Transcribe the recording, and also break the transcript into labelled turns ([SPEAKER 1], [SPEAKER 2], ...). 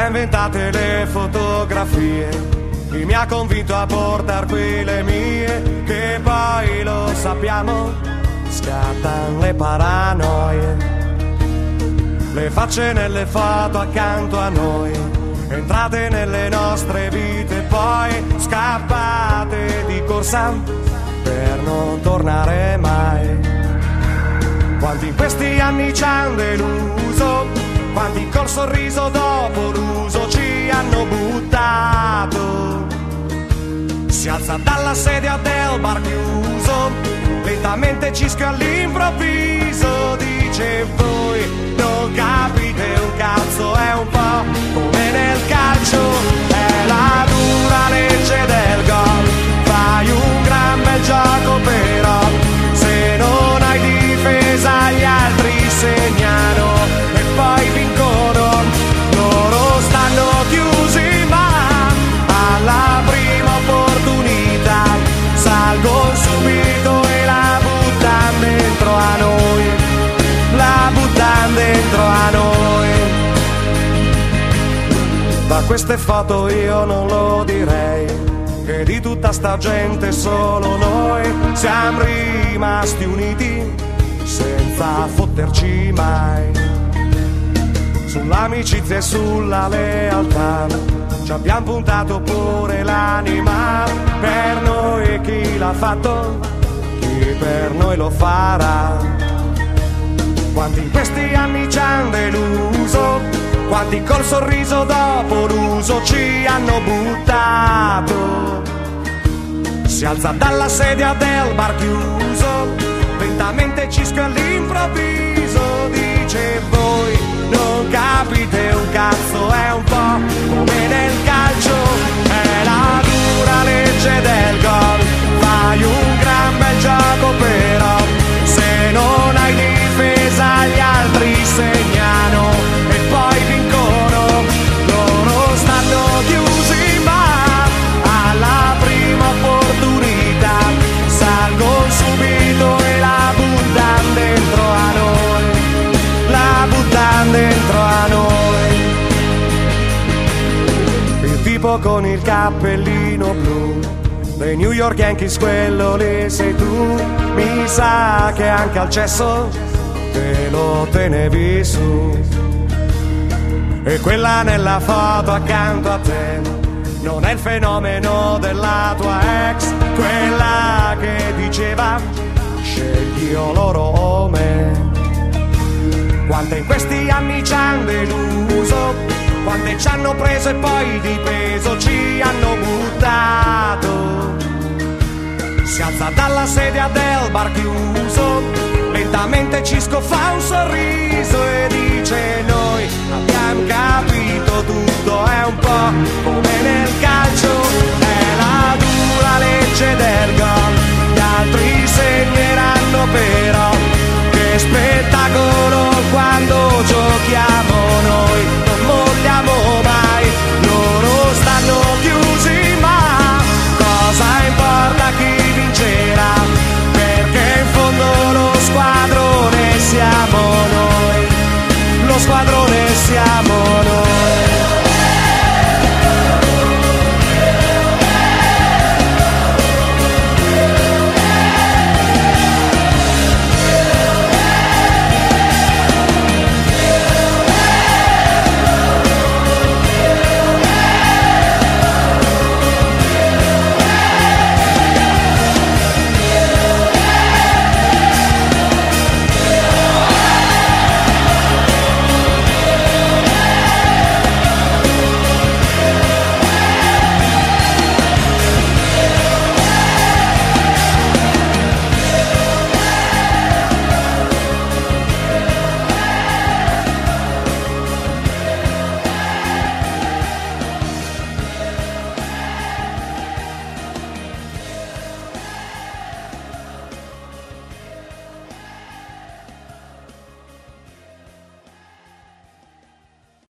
[SPEAKER 1] inventate le fotografie, chi mi ha convinto a portar qui le mie, che poi lo sappiamo, scattano le paranoie, le facce nelle foto accanto a noi, entrate nelle nostre vite, poi scappate di corsa per non tornare mai. Quanti in questi anni ci hanno deluso, quanti col sorriso dopo l'uso ci hanno buttato. Si alza dalla sedia del bar chiuso, lentamente cischio all'improvviso, dice voi non capite un cazzo, è un po' come nel calcio, è la dura legge del gol, fai un gran bel gioco però, se non hai difesa gli altri segnano e poi vincono, loro stanno chiusi ma alla prima opportunità salgono subito e la buttano dentro a noi, la buttano dentro a noi. Da queste foto io non lo direi, che di tutta sta gente solo noi siamo rimasti uniti senza fotterci mai. Sull'amicizia e sulla lealtà ci abbiamo puntato pure l'anima, per noi chi l'ha fatto, chi per noi lo farà. Quanti in questi anni ci hanno deluso, quanti col sorriso dopo l'uso ci hanno buttato. Si alza dalla sedia del bar chiuso, lentamente cischio all'improvviso, dice voi non capite un cazzo, è un po' come nel calcio, è la dura legge del gol, fai un gran bel gioco però, se non hai difesa gli altri segnano e poi vincono, loro stanno chiusi ma alla prima opportunità salgono subito e la buttano dentro a noi, la buttano dentro a noi. Il tipo con il cappellino blu dei New York Yankees, quello lì sei tu, mi sa che anche al cesso te lo tenevi su. E quella nella foto accanto a te non è il fenomeno della tua ex, quella che diceva scegli o loro o me. Quante in questi anni ci hanno deluso, quante ci hanno preso e poi di peso ci hanno buttato. Si alza dalla sedia del bar chiuso, lentamente Cisco fa un sorriso e dice noi abbiamo capito tutto, è un po' come nel calcio, è la dura legge del